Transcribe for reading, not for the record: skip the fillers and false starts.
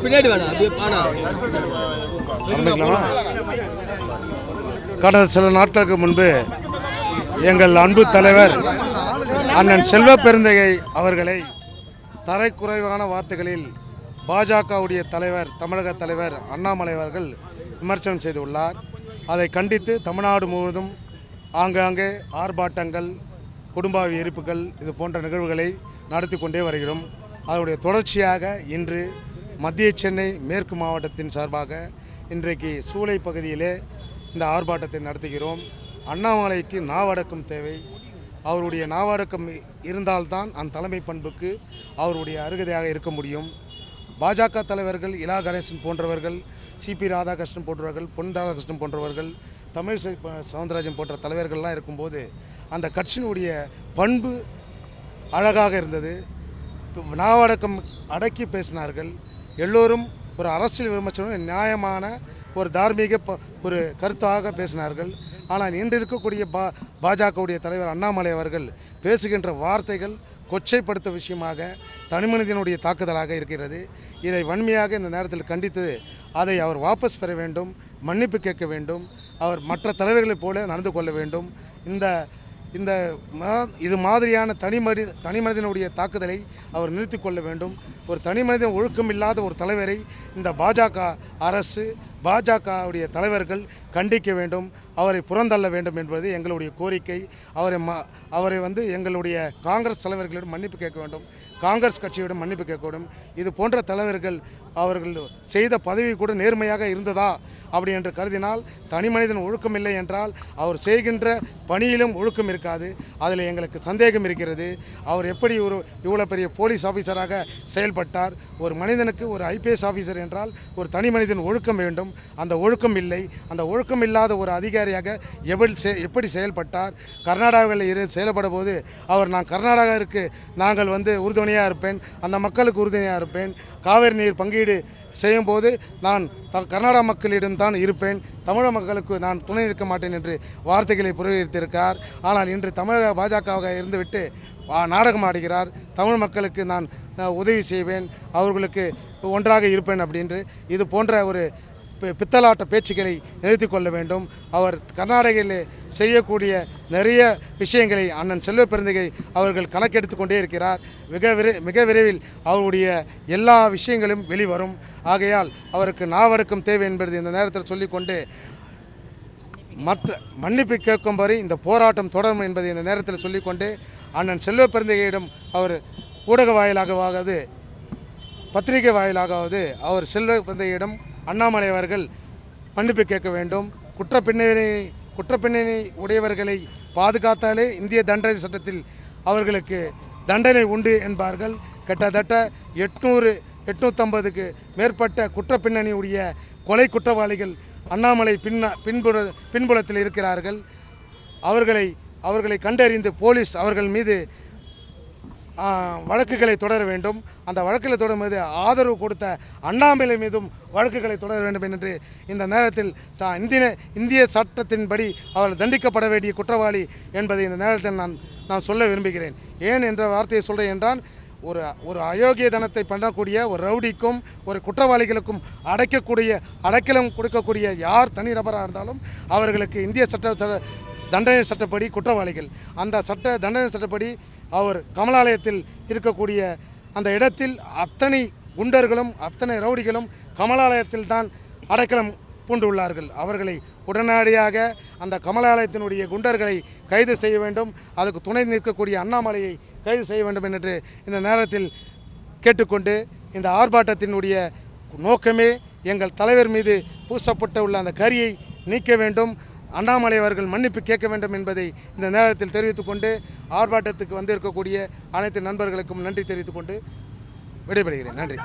பின்னாடி வேணாம் அப்படியே பானா. கடந்த சில நாட்களுக்கு முன்பு எங்கள் அன்பு தலைவர் அண்ணன் செல்வ பெருந்தகை அவர்களை தரைக்குறைவான வார்த்தைகளில் பாஜகவுடைய தலைவர், தமிழக தலைவர் அண்ணாமலை அவர்கள் விமர்சனம் செய்துள்ளார். அதை கண்டித்து தமிழ்நாடு முழுவதும் ஆங்காங்கே ஆர்ப்பாட்டங்கள், குடும்ப எரிப்புகள் இது போன்ற நிகழ்வுகளை நடத்தி கொண்டே வருகிறோம். அதனுடைய தொடர்ச்சியாக இன்று மத்திய சென்னை மேற்கு மாவட்டத்தின் சார்பாக இன்றைக்கு சூளை பகுதியிலே இந்த ஆர்ப்பாட்டத்தை நடத்துகிறோம். அண்ணாமலைக்கு நாவடக்கம் தேவை. அவருடைய நாவடக்கம் இருந்தால்தான் அந்த தலைமை பண்புக்கு அவருடைய அருகதையாக இருக்க முடியும். பாஜக தலைவர்கள் இலா கணேசன் போன்றவர்கள், சிபி ராதாகிருஷ்ணன் போன்றவர்கள், பொன் ராதாகிருஷ்ணன் போன்றவர்கள், தமிழிசை சவுந்தரராஜன் போன்ற தலைவர்கள்லாம் இருக்கும்போது அந்த கட்சியினுடைய பண்பு அழகாக இருந்தது. நாவடக்கம் அடக்கி பேசினார்கள். எல்லோரும் ஒரு அரசியல் விமர்சனம் நியாயமான ஒரு தார்மீக ஒரு கருத்தாக பேசினார்கள். ஆனால் இன்று இருக்கக்கூடிய பாஜகவுடைய தலைவர் அண்ணாமலை அவர்கள் பேசுகின்ற வார்த்தைகள் கொச்சைப்படுத்த விஷயமாக தனிமனிதனுடைய தாக்குதலாக இருக்கிறது. இதை வன்மையாக இந்த நேரத்தில் கண்டித்து அதை அவர் வாபஸ் பெற வேண்டும், மன்னிப்பு கேட்க வேண்டும். அவர் மற்ற தலைவர்களைப் போல நடந்து கொள்ள வேண்டும். இது மாதிரியான தனிமனிதனுடைய தாக்குதலை அவர் நிறுத்தி கொள்ள வேண்டும். ஒரு தனிமனிதன் ஒழுக்கம் இல்லாத ஒரு தலைவரை இந்த பாஜக அரசு, பாஜகவுடைய தலைவர்கள் கண்டிக்க வேண்டும், அவரை புறந்தள்ள வேண்டும் என்பது எங்களுடைய கோரிக்கை. அவரை எங்களுடைய காங்கிரஸ் தலைவர்களிடம் மன்னிப்பு கேட்க வேண்டும், காங்கிரஸ் கட்சியிடம் மன்னிப்பு கேட்க வேண்டும். இது போன்ற தலைவர்கள் அவர்கள் செய்த பதவி கூட நேர்மையாக இருந்ததா அப்படி என்று கருதினால், தனி மனிதன் ஒழுக்கம் இல்லை என்றால் அவர் செய்கின்ற பணியிலும் ஒழுக்கம் இருக்காது. அதில் எங்களுக்கு சந்தேகம் இருக்கிறது. அவர் எப்படி இவ்வளோ பெரிய போலீஸ் ஆஃபீஸராக செயல்பட்டார்? ஒரு மனிதனுக்கு ஒரு ஐபிஎஸ் ஆஃபீஸர் என்றால் ஒரு தனி மனிதன் ஒழுக்கம் வேண்டும். அந்த ஒழுக்கம் இல்லை. அந்த ஒழுக்கம் இல்லாத ஒரு அதிகாரியாக எப்படி செயல்பட்டார்? கர்நாடகாவில் செயல்பட போது அவர் நான் கர்நாடகாவிற்கு நாங்கள் உறுதுணையாக இருப்பேன், அந்த மக்களுக்கு உறுதுணையாக இருப்பேன், காவிரி நீர் பங்கீடு செய்யும்போது நான் கர்நாடக மக்களிடம் தான் இருப்பேன், தமிழக மக்களுக்கு நான் துணை நிற்க மாட்டேன் என்று வார்த்தைகளை புரிவித்திருக்கார். ஆனால் இன்று தமிழக பாஜகவாக இருந்துவிட்டு நாடகம் ஆடுகிறார். தமிழ் மக்களுக்கு நான் உதவி செய்வேன், அவர்களுக்கு ஒன்றாக இருப்பேன் அப்படின்று இது போன்ற ஒரு பித்தலாட்ட பேச்சுக்களை நிறுத்தி கொள்ள வேண்டும். அவர் கர்நாடகையில் செய்யக்கூடிய நிறைய விஷயங்களை அண்ணன் செல்வ பெருந்தகை அவர்கள் கணக்கெடுத்து கொண்டே இருக்கிறார். மிக விரைவில் அவருடைய எல்லா விஷயங்களும் வெளிவரும். ஆகையால் அவருக்கு நாவடக்கம் தேவை என்பது இந்த நேரத்தில் சொல்லிக்கொண்டு, மன்னிப்பு கேட்கும் வரை இந்த போராட்டம் தொடரும் என்பதை இந்த நேரத்தில் சொல்லிக்கொண்டு, அண்ணன் செல்வ பெருந்தகையிடம் அவர் ஊடக வாயிலாகவாவது பத்திரிகை வாயிலாகவது அவர் செல்வ பெருந்தகையிடம் அண்ணாமலை அவர்கள் மன்னிப்பு கேட்க வேண்டும். குற்றப்பின்னணி உடையவர்களை பாதுகாத்தாலே இந்திய தண்டனை சட்டத்தில் அவர்களுக்கு தண்டனை உண்டு என்பார்கள். கிட்டத்தட்ட 850க்கு மேற்பட்ட குற்றப்பின்னணி உடைய கொலை குற்றவாளிகள் அண்ணாமலை பின்புலத்தில் இருக்கிறார்கள். அவர்களை கண்டறிந்து போலீஸ் அவர்கள் மீது வழக்குகளை தொடர வேண்டும். அந்த வழக்குகளை தொடரும் போது ஆதரவு கொடுத்த அண்ணாமலை மீதும் வழக்குகளை தொடர வேண்டும் என்று இந்த நேரத்தில் இந்திய சட்டத்தின்படி அவர்கள் தண்டிக்கப்பட வேண்டிய குற்றவாளி என்பதை இந்த நேரத்தில் நான் சொல்ல விரும்புகிறேன். ஏன் என்ற வார்த்தையை சொல்கிறேன் என்றால், ஒரு அயோக்கிய தனத்தை பண்ணக்கூடிய ஒரு ரவுடிக்கும் ஒரு குற்றவாளிகளுக்கும் அடைக்கலம் கொடுக்கக்கூடிய யார் தனி நபராக இருந்தாலும் அவர்களுக்கு இந்திய தண்டனை சட்டப்படி குற்றவாளிகள். அந்த தண்டனை சட்டப்படி அவர் கமலாலயத்தில் இருக்கக்கூடிய அந்த இடத்தில் அத்தனை குண்டர்களும் அத்தனை ரவுடிகளும் கமலாலயத்தில் தான் அடைக்கலம் பூண்டுள்ளார்கள். அவர்களை உடனடியாக அந்த கமலாலயத்தினுடைய குண்டர்களை கைது செய்ய வேண்டும். அதுக்கு துணை நிற்கக்கூடிய அண்ணாமலையை கைது செய்ய வேண்டும் என்று இந்த நேரத்தில் கேட்டுக்கொண்டு, இந்த ஆர்ப்பாட்டத்தினுடைய நோக்கமே எங்கள் தலைவர் மீது பூசப்பட்டு உள்ள அந்த கரியை நீக்க வேண்டும், அண்ணாமலை அவர்கள் மன்னிப்பு கேட்க வேண்டும் என்பதை இந்த நேரத்தில் தெரிவித்துக்கொண்டு, ஆர்ப்பாட்டத்துக்கு வந்திருக்கக்கூடிய அனைத்து நண்பர்களுக்கும் நன்றி தெரிவித்துக்கொண்டு விடைபெறுகிறேன். நன்றி.